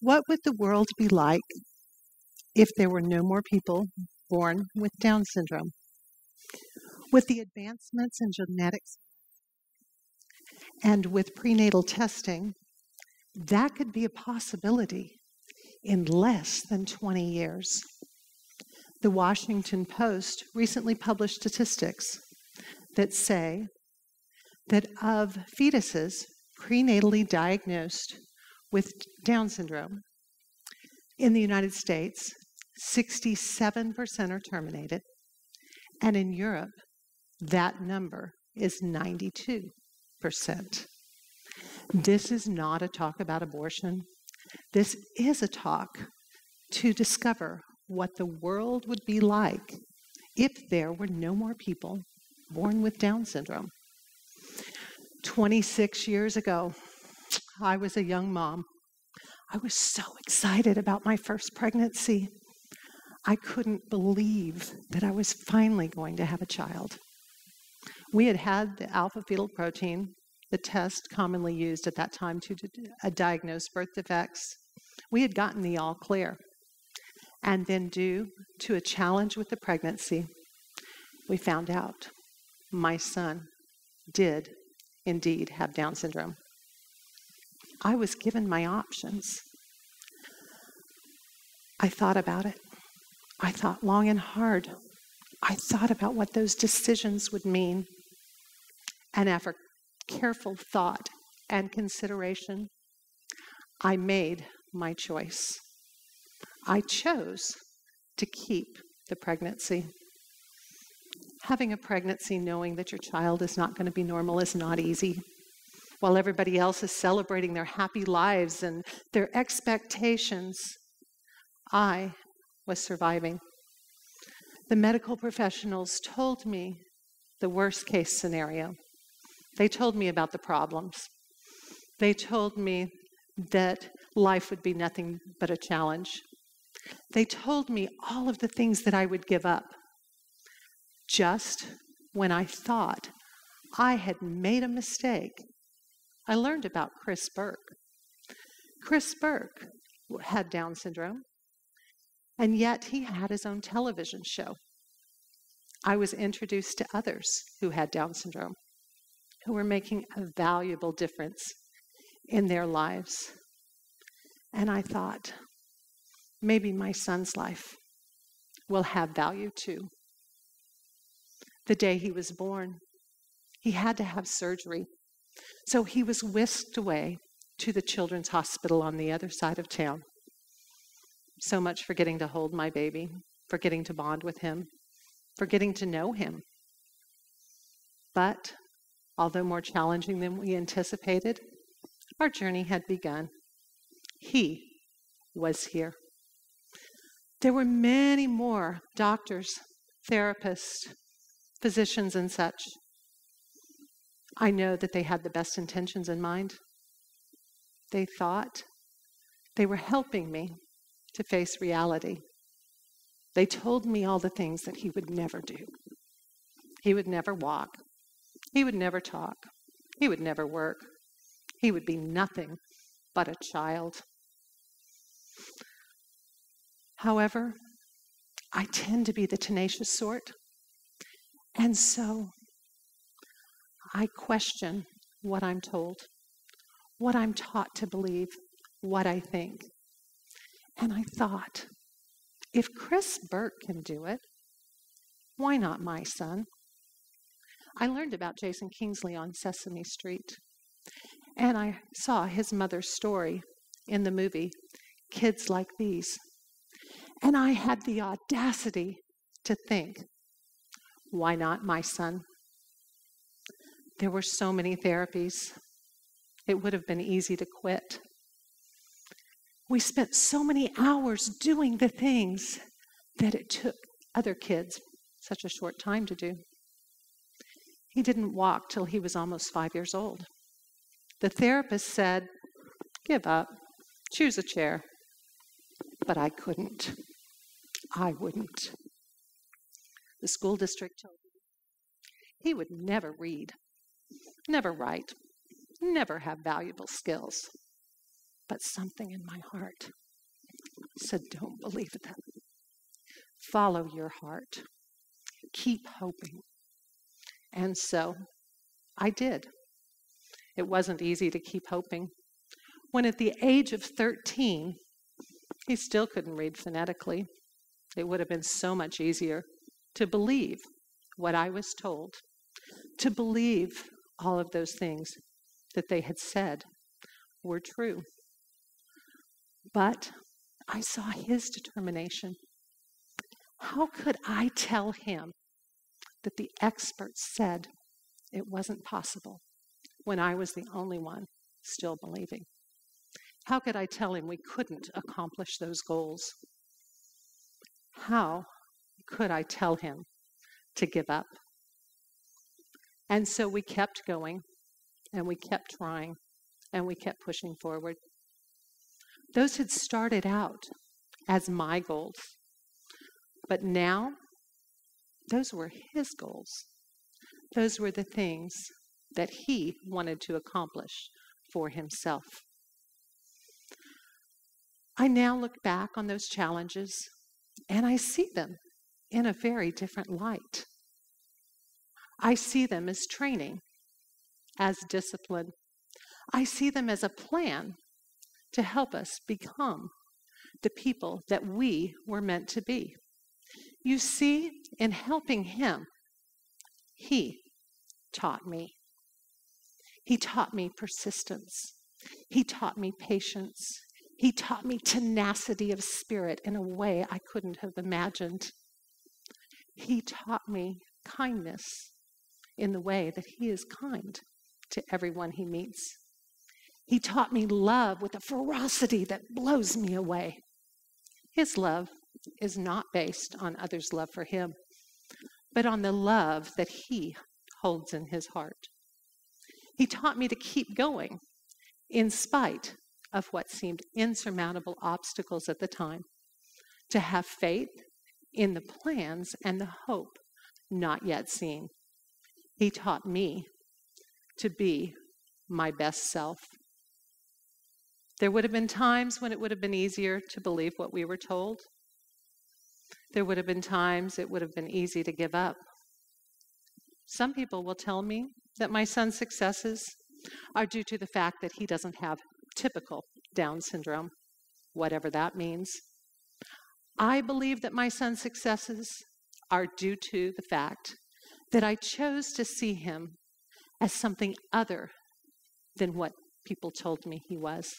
What would the world be like if there were no more people born with Down syndrome? With the advancements in genetics and with prenatal testing, that could be a possibility in less than 20 years. The Washington Post recently published statistics that say that of fetuses prenatally diagnosed with Down syndrome in the United States, 67% are terminated, and in Europe, that number is 92%. This is not a talk about abortion. This is a talk to discover what the world would be like if there were no more people born with Down syndrome. 26 years ago, I was a young mom. I was so excited about my first pregnancy. I couldn't believe that I was finally going to have a child. We had had the alpha-fetoprotein, the test commonly used at that time to diagnose birth defects. We had gotten the all clear. And then due to a challenge with the pregnancy, we found out my son did indeed have Down syndrome. I was given my options. I thought about it. I thought long and hard. I thought about what those decisions would mean. And after careful thought and consideration, I made my choice. I chose to keep the pregnancy. Having a pregnancy knowing that your child is not going to be normal is not easy. While everybody else is celebrating their happy lives and their expectations, I was surviving. The medical professionals told me the worst case scenario. They told me about the problems. They told me that life would be nothing but a challenge. They told me all of the things that I would give up. Just when I thought I had made a mistake, I learned about Chris Burke. Chris Burke had Down syndrome, and yet he had his own television show. I was introduced to others who had Down syndrome, who were making a valuable difference in their lives. And I thought, maybe my son's life will have value too. The day he was born, he had to have surgery. So he was whisked away to the children's hospital on the other side of town. So much for getting to hold my baby, for getting to bond with him, for getting to know him. But although more challenging than we anticipated, our journey had begun. He was here. There were many more doctors, therapists, physicians, and such. I know that they had the best intentions in mind. They thought they were helping me to face reality. They told me all the things that he would never do. He would never walk. He would never talk. He would never work. He would be nothing but a child. However, I tend to be the tenacious sort. And so I question what I'm told, what I'm taught to believe, what I think. And I thought, if Chris Burke can do it, why not my son? I learned about Jason Kingsley on Sesame Street, and I saw his mother's story in the movie, Kids Like These. And I had the audacity to think, why not my son? There were so many therapies. It would have been easy to quit. We spent so many hours doing the things that it took other kids such a short time to do. He didn't walk till he was almost 5 years old. The therapist said, give up, choose a chair. But I couldn't. I wouldn't. The school district told me he would never read, never write, never have valuable skills. But something in my heart said, don't believe that. Follow your heart. Keep hoping. And so I did. It wasn't easy to keep hoping. When at the age of 13, he still couldn't read phonetically. It would have been so much easier to believe what I was told, to believe all of those things that they had said were true. But I saw his determination. How could I tell him that the experts said it wasn't possible when I was the only one still believing? How could I tell him we couldn't accomplish those goals? How could I tell him to give up? And so we kept going, and we kept trying, and we kept pushing forward. Those had started out as my goals, but now those were his goals. Those were the things that he wanted to accomplish for himself. I now look back on those challenges, and I see them in a very different light. I see them as training, as discipline. I see them as a plan to help us become the people that we were meant to be. You see, in helping him, he taught me. He taught me persistence. He taught me patience. He taught me tenacity of spirit in a way I couldn't have imagined. He taught me kindness in the way that he is kind to everyone he meets. He taught me love with a ferocity that blows me away. His love is not based on others' love for him, but on the love that he holds in his heart. He taught me to keep going in spite of what seemed insurmountable obstacles at the time, to have faith in the plans and the hope not yet seen. He taught me to be my best self. There would have been times when it would have been easier to believe what we were told. There would have been times it would have been easy to give up. Some people will tell me that my son's successes are due to the fact that he doesn't have typical Down syndrome, whatever that means. I believe that my son's successes are due to the fact that I chose to see him as something other than what people told me he was.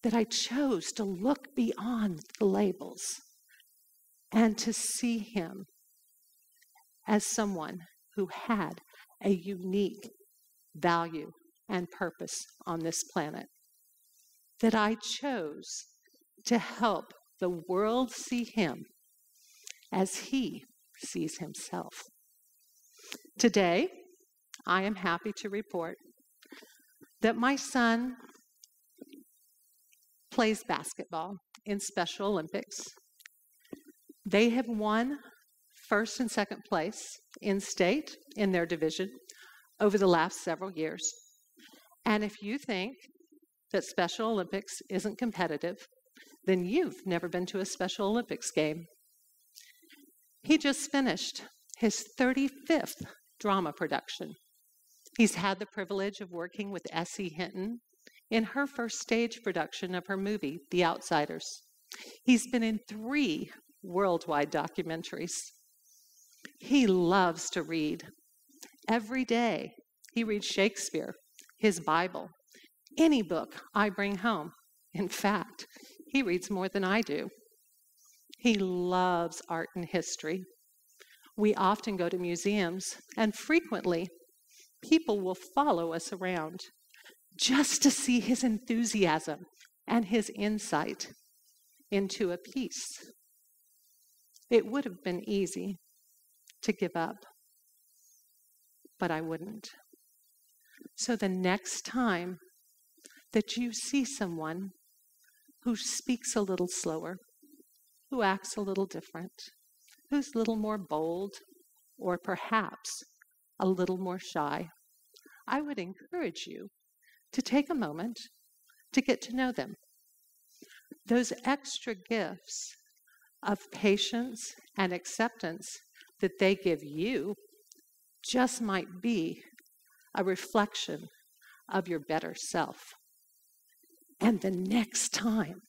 That I chose to look beyond the labels and to see him as someone who had a unique value and purpose on this planet. That I chose to help the world see him as he sees himself. Today, I am happy to report that my son plays basketball in Special Olympics. They have won first and second place in state in their division over the last several years. And if you think that Special Olympics isn't competitive, then you've never been to a Special Olympics game. He just finished his 35th drama production. He's had the privilege of working with S.E. Hinton in her first stage production of her movie, The Outsiders. He's been in 3 worldwide documentaries. He loves to read. Every day, he reads Shakespeare, his Bible, any book I bring home. In fact, he reads more than I do. He loves art and history. We often go to museums, and frequently, people will follow us around just to see his enthusiasm and his insight into a piece. It would have been easy to give up, but I wouldn't. So the next time that you see someone who speaks a little slower, who acts a little different, who's a little more bold, or perhaps a little more shy, I would encourage you to take a moment to get to know them. Those extra gifts of patience and acceptance that they give you just might be a reflection of your better self. And the next time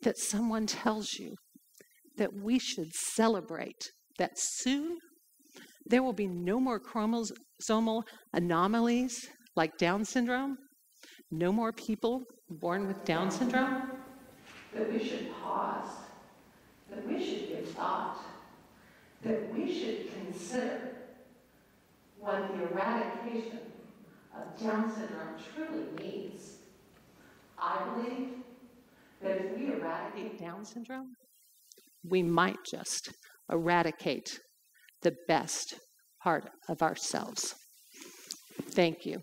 that someone tells you that we should celebrate that soon there will be no more chromosomal anomalies like Down syndrome, no more people born with Down syndrome, that we should pause, that we should give thought, that we should consider what the eradication of Down syndrome truly means. I believe that if we eradicate Down syndrome, we might just eradicate the best part of ourselves. Thank you.